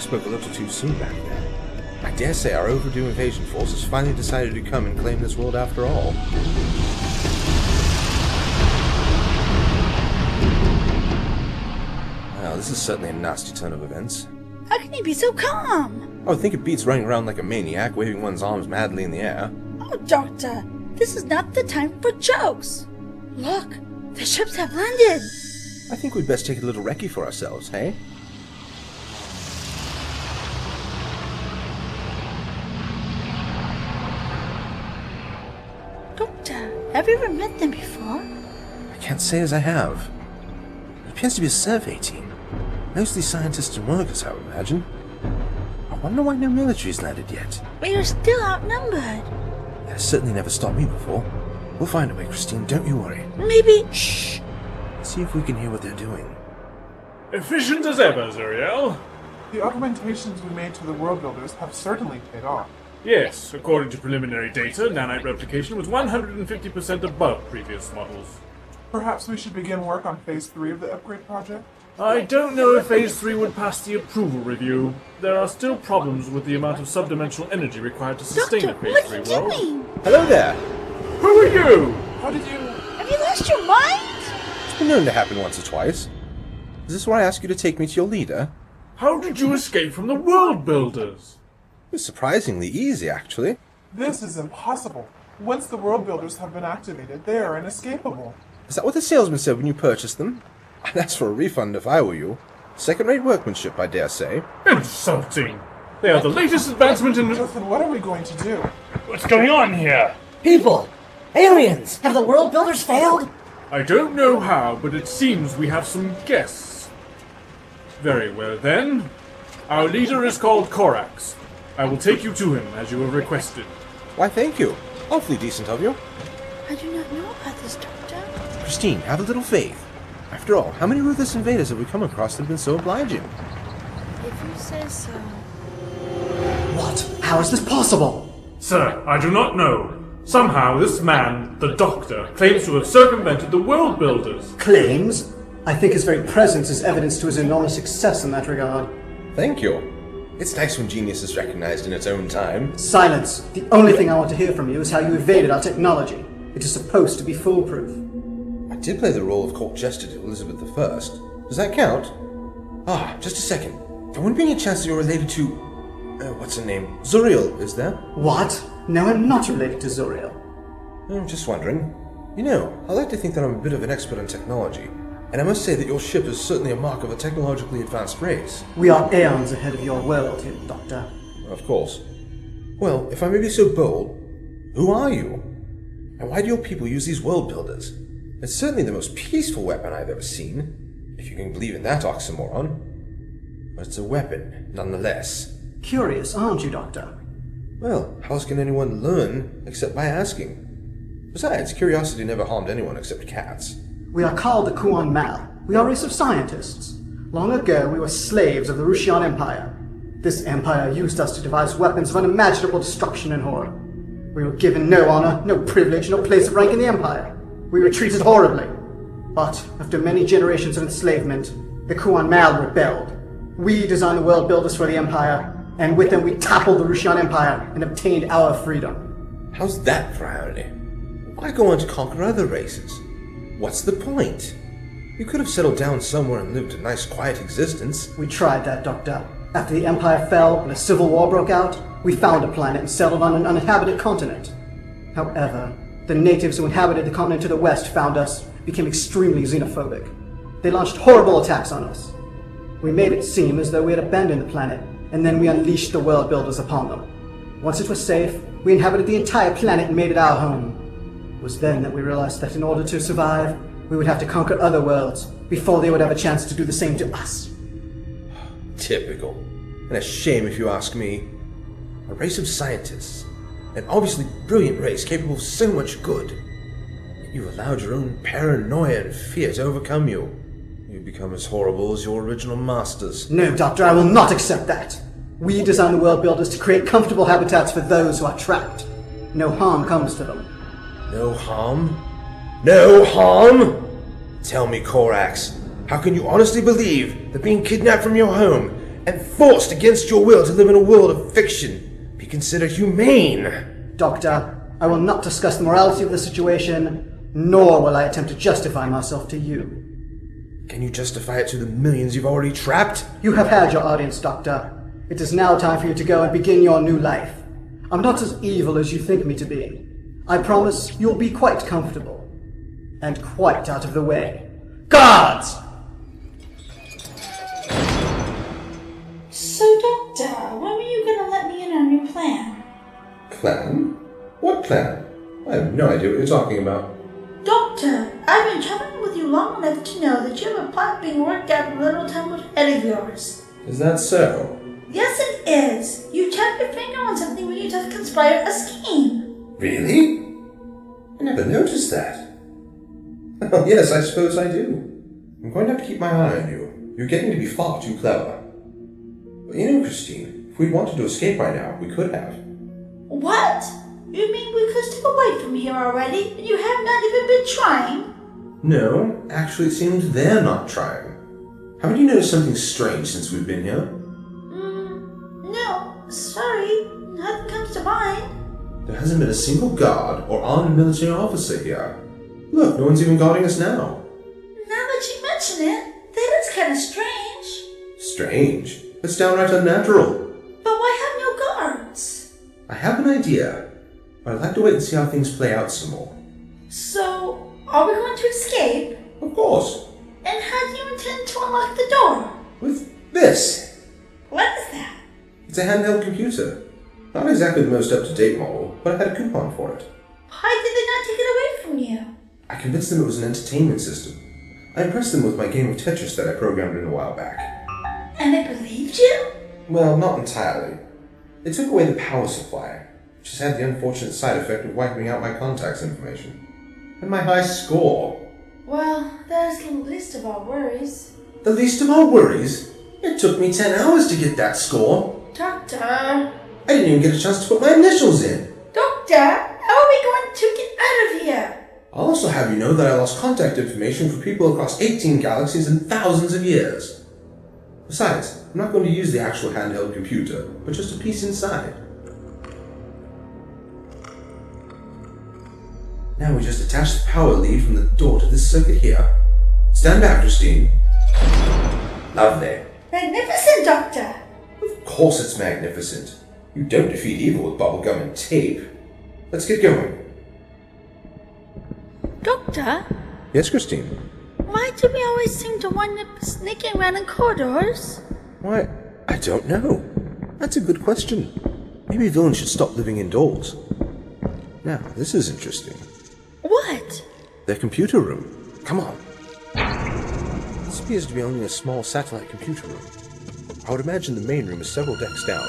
spoke a little too soon back there. I dare say our overdue invasion force has finally decided to come and claim this world after all. Well, this is certainly a nasty turn of events. How can you be so calm? I would think it beats running around like a maniac, waving one's arms madly in the air. Oh, Doctor, this is not the time for jokes. Look, the ships have landed. I think we'd best take a little recce for ourselves, hey? Doctor, have you ever met them before? I can't say as I have. It appears to be a survey team. Mostly scientists and workers, I would imagine. I wonder why no military's landed yet. We are still outnumbered. That has certainly never stopped me before. We'll find a way, Christine, don't you worry. Maybe... Shh! See if we can hear what they're doing. Efficient as ever, Zuriel. The augmentations we made to the world builders have certainly paid off. Yes, according to preliminary data, nanite replication was 150% above previous models. Perhaps we should begin work on Phase 3 of the upgrade project? I don't know if Phase 3 would pass the approval review. There are still problems with the amount of subdimensional energy required to sustain Doctor, a what Phase are 3 you world. doing? Hello there! Who are you? How did you... Have you lost your mind? It's been known to happen once or twice. Is this where I ask you to take me to your leader? How did you escape from the world builders? It was surprisingly easy, actually. This is impossible. Once the world builders have been activated, they are inescapable. Is that what the salesman said when you purchased them? I'd ask for a refund if I were you. Second-rate workmanship, I dare say. Insulting! They are the latest advancement in... Jonathan, what are we going to do? What's going on here? People! Aliens! Have the world builders failed? I don't know how, but it seems we have some guests. Very well then. Our leader is called Corax. I will take you to him, as you have requested. Why, thank you. Awfully decent of you. I do not know about this, Doctor. Christine, have a little faith. After all, how many ruthless invaders have we come across that have been so obliging? If you say so. What? How is this possible? Sir, I do not know. Somehow this man, the Doctor, claims to have circumvented the world builders. Claims? I think his very presence is evidence to his enormous success in that regard. Thank you. It's nice when genius is recognized in its own time. Silence! The only thing I want to hear from you is how you evaded our technology. It is supposed to be foolproof. I did play the role of court jester to Elizabeth I. Does that count? Ah, just a second. I wouldn't be any chance that you're related to... what's her name? Zuriel, is there? What? No, I'm not related to Zuriel. I'm just wondering. You know, I like to think that I'm a bit of an expert in technology, and I must say that your ship is certainly a mark of a technologically advanced race. We are aeons ahead of your world here, Doctor. Of course. Well, if I may be so bold, who are you? And why do your people use these world builders? It's certainly the most peaceful weapon I've ever seen, if you can believe in that oxymoron. But it's a weapon, nonetheless. Curious, aren't you, Doctor? Well, how else can anyone learn except by asking? Besides, curiosity never harmed anyone except cats. We are called the Kuan Mal. We are a race of scientists. Long ago, we were slaves of the Rushian Empire. This empire used us to devise weapons of unimaginable destruction and horror. We were given no honor, no privilege, no place of rank in the empire. We were treated horribly. But after many generations of enslavement, the Kuan Mal rebelled. We designed the world builders for the empire, and with them we toppled the Rushian Empire and obtained our freedom. How's that for irony? Why go on to conquer other races? What's the point? You could have settled down somewhere and lived a nice, quiet existence. We tried that, Doctor. After the empire fell and a civil war broke out, we found a planet and settled on an uninhabited continent. However, the natives who inhabited the continent to the west found us, became extremely xenophobic. They launched horrible attacks on us. We made it seem as though we had abandoned the planet, and then we unleashed the world builders upon them. Once it was safe, we inhabited the entire planet and made it our home. It was then that we realized that in order to survive, we would have to conquer other worlds before they would have a chance to do the same to us. Typical. And a shame if you ask me. A race of scientists. An obviously brilliant race capable of so much good. Yet you allowed your own paranoia and fear to overcome you. You become as horrible as your original masters. No, Doctor, I will not accept that. We designed the world builders to create comfortable habitats for those who are trapped. No harm comes to them. No harm? No harm? Tell me, Corax, how can you honestly believe that being kidnapped from your home and forced against your will to live in a world of fiction be considered humane? Doctor, I will not discuss the morality of the situation, nor will I attempt to justify myself to you. Can you justify it to the millions you've already trapped? You have had your audience, Doctor. It is now time for you to go and begin your new life. I'm not as evil as you think me to be. I promise you'll be quite comfortable. And quite out of the way. Guards! So, Doctor, when were you gonna let me in on your plan? Plan? What plan? I have no idea what you're talking about. Doctor, I've been traveling with you long enough to know that you have a plot being worked out in a little tumbled head of yours. Is that so? Yes, it is. You tapped your finger on something when you just conspired a scheme. Really? I never noticed that. Oh, yes, I suppose I do. I'm going to have to keep my eye on you. You're getting to be far too clever. But you know, Christine, if we'd wanted to escape right now, we could have. What? You mean we could step away from here already, and you have not even been trying? No, actually it seems they're not trying. Haven't you noticed something strange since we've been here? No, sorry, nothing comes to mind. There hasn't been a single guard or armed military officer here. Look, no one's even guarding us now. Now that you mention it, that is kind of strange. Strange? It's downright unnatural. But why have no guards? I have an idea, but I'd like to wait and see how things play out some more. So, are we going to escape? Of course. And how do you intend to unlock the door? With this. What is that? It's a handheld computer. Not exactly the most up-to-date model, but I had a coupon for it. Why did they not take it away from you? I convinced them it was an entertainment system. I impressed them with my game of Tetris that I programmed in a while back. And they believed you? Well, not entirely. They took away the power supply, which has had the unfortunate side effect of wiping out my contacts information. And my high score. Well, that is the least of our worries. The least of our worries? It took me 10 hours to get that score. Doctor! I didn't even get a chance to put my initials in. Doctor! How are we going to get out of here? I'll also have you know that I lost contact information for people across 18 galaxies and thousands of years. Besides, I'm not going to use the actual handheld computer, but just a piece inside. Now we just attach the power lead from the door to this circuit here. Stand back, Christine. Lovely. Magnificent, Doctor! Of course it's magnificent. You don't defeat evil with bubblegum and tape. Let's get going. Doctor? Yes, Christine? Why do we always seem to wind up sneaking around in corridors? Why, I don't know. That's a good question. Maybe villains should stop living indoors. Now, this is interesting. What? Their computer room. Come on. This appears to be only a small satellite computer room. I would imagine the main room is several decks down.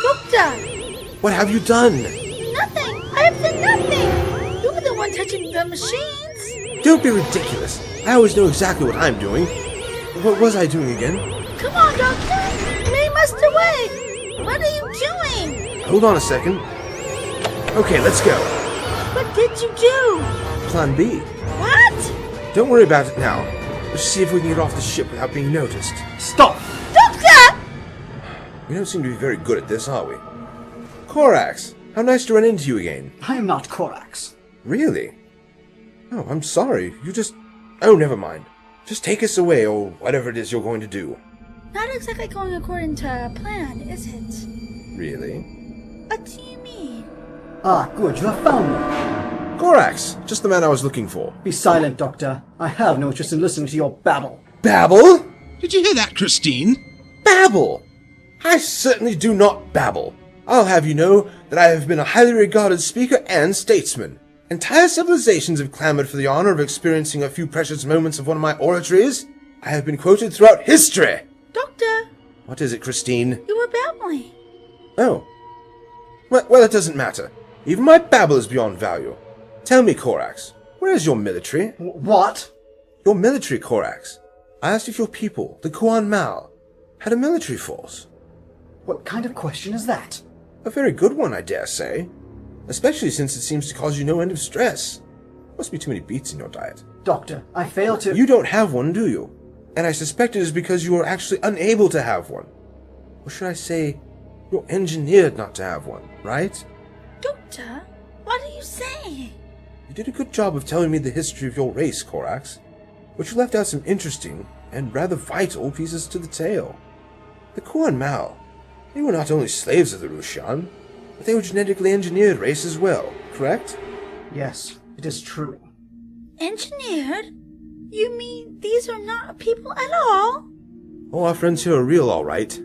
Doctor! What have you done? Nothing! I have done nothing! You were the one touching the machines! Don't be ridiculous. I always know exactly what I'm doing. What was I doing again? Come on, Doctor! We must away! What are you doing? Hold on a second. Okay, let's go. What did you do? Plan B. What? Don't worry about it now. Let's see if we can get off the ship without being noticed. Stop! Doctor! We don't seem to be very good at this, are we? Corax, how nice to run into you again. I am not Corax. Really? Oh, I'm sorry. You just... Oh, never mind. Just take us away, or whatever it is you're going to do. Not exactly going according to our plan, is it? Really? What do you mean? Ah, good, you have found me. Corax, just the man I was looking for. Be silent, Doctor. I have no interest in listening to your babble. Babble? Did you hear that, Christine? Babble! I certainly do not babble. I'll have you know that I have been a highly regarded speaker and statesman. Entire civilizations have clamored for the honor of experiencing a few precious moments of one of my oratories. I have been quoted throughout history. Doctor, What is it, Christine? you were babbling. Oh. Well, it doesn't matter. Even my babble is beyond value. Tell me, Corax, where is your military? What? Your military, Corax. I asked if your people, the Kuan Mal, had a military force. What kind of question is that? A very good one, I dare say. Especially since it seems to cause you no end of stress. Must be too many beets in your diet. Doctor, I fail to... You don't have one, do you? And I suspect it is because you are actually unable to have one. Or should I say, you're engineered not to have one, right? Doctor, what are you saying? You did a good job of telling me the history of your race, Corax, but you left out some interesting and rather vital pieces to the tale. The Kuan Mal, they were not only slaves of the Rushan, but they were genetically engineered race as well, correct? Yes, it is true. Engineered? You mean these are not people at all? Oh, our friends here are real, all right.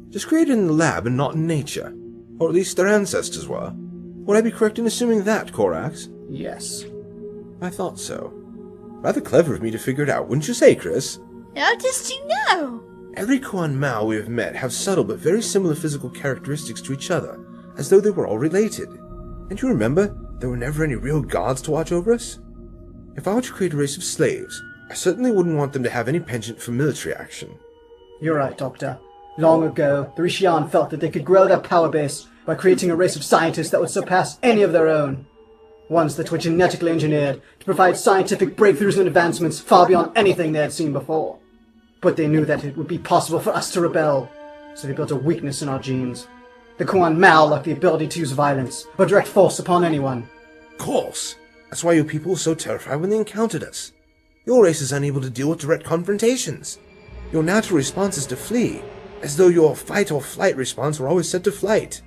Just created in the lab and not in nature. Or at least their ancestors were. Would I be correct in assuming that, Corax? Yes. I thought so. Rather clever of me to figure it out, wouldn't you say, Chris? How does you know? Every Kuan Mal we have met have subtle but very similar physical characteristics to each other, as though they were all related. And you remember, there were never any real gods to watch over us? If I were to create a race of slaves, I certainly wouldn't want them to have any penchant for military action. You're right, Doctor. Long ago, the Rishian felt that they could grow their power base by creating a race of scientists that would surpass any of their own. Ones that were genetically engineered to provide scientific breakthroughs and advancements far beyond anything they had seen before. But they knew that it would be possible for us to rebel, so they built a weakness in our genes. The Kuan Mal lacked the ability to use violence or direct force upon anyone. Of course. That's why your people were so terrified when they encountered us. Your race is unable to deal with direct confrontations. Your natural response is to flee, as though your fight or flight response were always set to flight.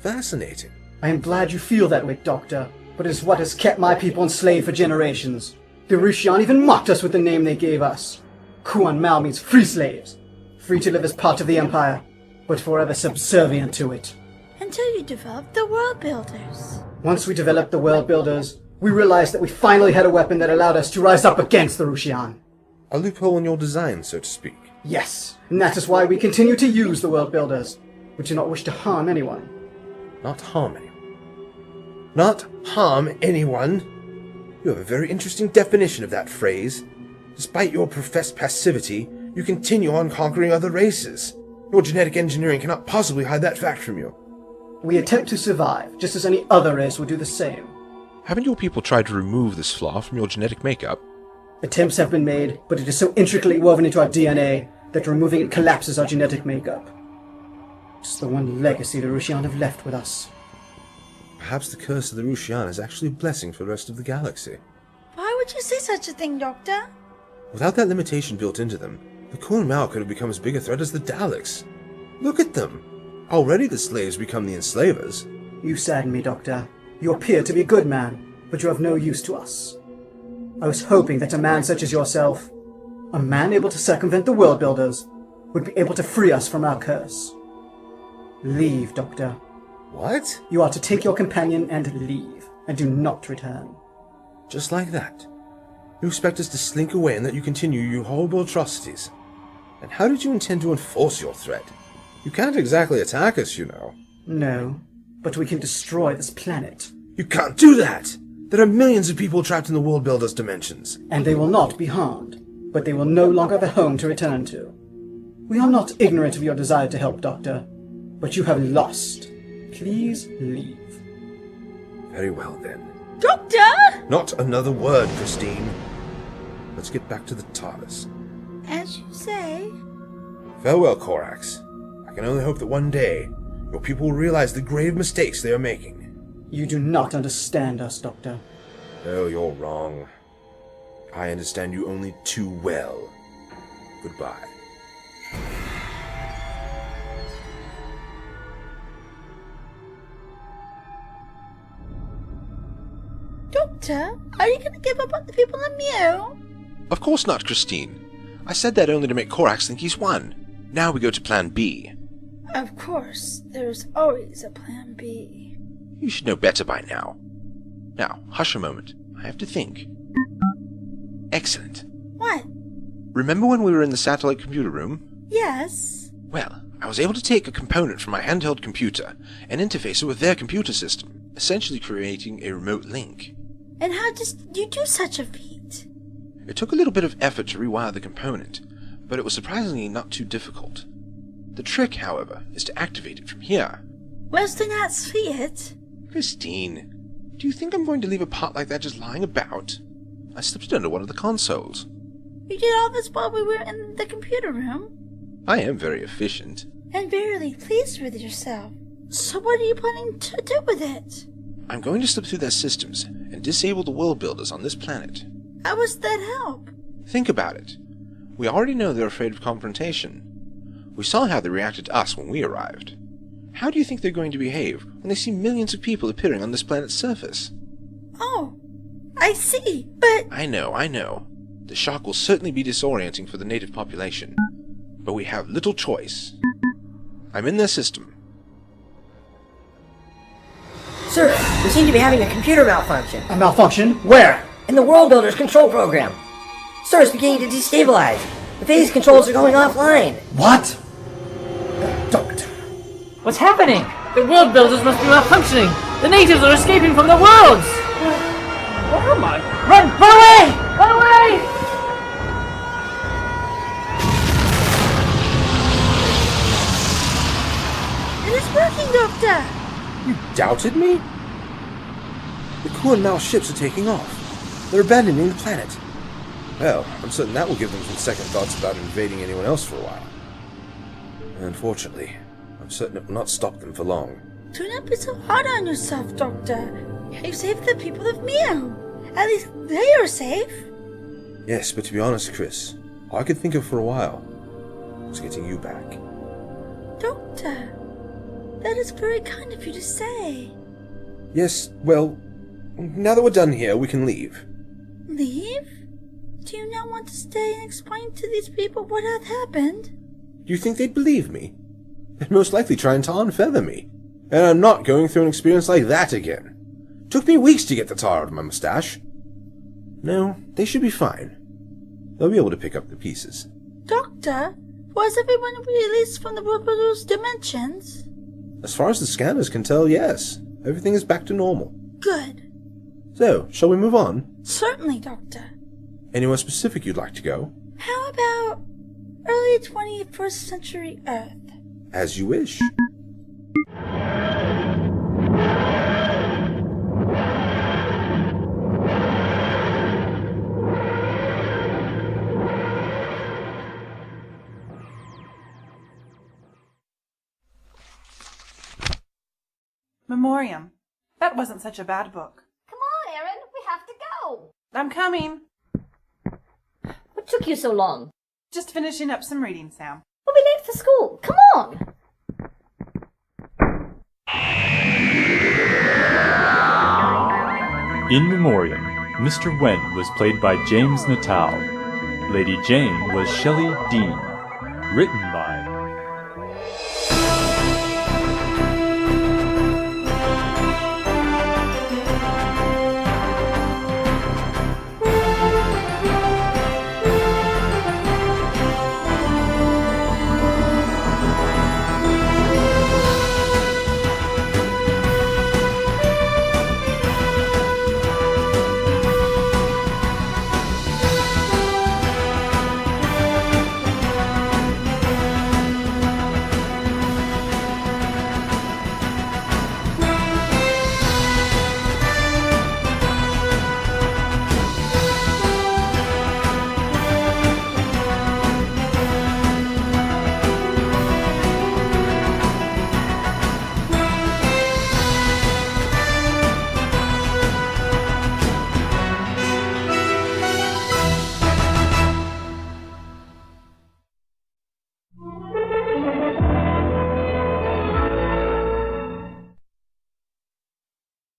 Fascinating. I am glad you feel that way, Doctor, but it is what has kept my people enslaved for generations. The Rishian even mocked us with the name they gave us. Kuan Mal means free slaves, free to live as part of the Empire, but forever subservient to it. Until you developed the World Builders. Once we developed the World Builders, we realized that we finally had a weapon that allowed us to rise up against the Rushian. A loophole in your design, so to speak. Yes, and that is why we continue to use the World Builders. We do not wish to harm anyone. Not harm anyone. Not harm anyone? You have a very interesting definition of that phrase. Despite your professed passivity, you continue on conquering other races. Your genetic engineering cannot possibly hide that fact from you. We attempt to survive, just as any other race would do the same. Haven't your people tried to remove this flaw from your genetic makeup? Attempts have been made, but it is so intricately woven into our DNA that removing it collapses our genetic makeup. It's the one legacy the Rushian have left with us. Perhaps the curse of the Rushian is actually a blessing for the rest of the galaxy. Why would you say such a thing, Doctor? Without that limitation built into them, the Kuan Mal could have become as big a threat as the Daleks. Look at them! Already the slaves become the enslavers. You sadden me, Doctor. You appear to be a good man, but you have no use to us. I was hoping that a man such as yourself, a man able to circumvent the World Builders, would be able to free us from our curse. Leave, Doctor. What? You are to take your companion and leave, and do not return. Just like that? You expect us to slink away and let you continue your horrible atrocities? And how did you intend to enforce your threat? You can't exactly attack us, you know. No, but we can destroy this planet. You can't do that! There are millions of people trapped in the World Builder's dimensions. And they will not be harmed, but they will no longer have a home to return to. We are not ignorant of your desire to help, Doctor, but you have lost. Please leave. Very well, then. Doctor! Not another word, Christine. Let's get back to the TARDIS. As you say. Farewell, Corax. I can only hope that one day, your people will realize the grave mistakes they are making. You do not understand us, Doctor. Oh, you're wrong. I understand you only too well. Goodbye. Doctor, are you going to give up on the people in Mew? Of course not, Christine. I said that only to make Corax think he's won. Now we go to Plan B. Of course, there's always a Plan B. You should know better by now. Now, hush a moment. I have to think. Excellent. What? Remember when we were in the satellite computer room? Yes. Well, I was able to take a component from my handheld computer and interface it with their computer system, essentially creating a remote link. And how did you do such a feat? It took a little bit of effort to rewire the component, but it was surprisingly not too difficult. The trick, however, is to activate it from here. Where's the not see it? Christine, do you think I'm going to leave a part like that just lying about? I slipped it under one of the consoles. You did all this while we were in the computer room? I am very efficient. and verily pleased with yourself. So what are you planning to do with it? I'm going to slip through their systems and disable the world builders on this planet. How does that help? Think about it. We already know they're afraid of confrontation. We saw how they reacted to us when we arrived. How do you think they're going to behave when they see millions of people appearing on this planet's surface? Oh, I see, but... I know. The shock will certainly be disorienting for the native population. But we have little choice. I'm in their system. Sir, we seem to be having a computer malfunction. A malfunction? Where? In the World Builder's control program. Sir, it's beginning to destabilize. The phase controls are going offline. What? Doctor. What's happening? The world builders must be malfunctioning. The natives are escaping from the worlds. Where am I? Run! Run away! Run away! It is working, Doctor! You doubted me? The crew and Mal ships are taking off. They're abandoning the planet. Well, I'm certain that will give them some second thoughts about invading anyone else for a while. Unfortunately, I'm certain it will not stop them for long. Do not be so hard on yourself, Doctor. You saved the people of Meow. At least they are safe. Yes, but to be honest, Chris, all I could think of for a while was getting you back. Doctor, that is very kind of you to say. Yes, well, now that we're done here, we can leave. Leave? Do you not want to stay and explain to these people what hath happened? Do you think they'd believe me? They'd most likely try and tar and feather me. And I'm not going through an experience like that again. Took me weeks to get the tar out of my mustache. No, they should be fine. They'll be able to pick up the pieces. Doctor, was everyone released from the World Builder's dimensions? As far as the scanners can tell, yes. Everything is back to normal. Good. So, shall we move on? Certainly, Doctor. Anywhere specific you'd like to go? How about early 21st century Earth? As you wish. Memoriam. That wasn't such a bad book. Come on, Aaron. We have to go. I'm coming. What took you so long? Just finishing up some reading, Sam. We'll be late for school. Come on. In Memoriam, Mr. Wen was played by James Natal. Lady Jane was Shelley Dean. Written by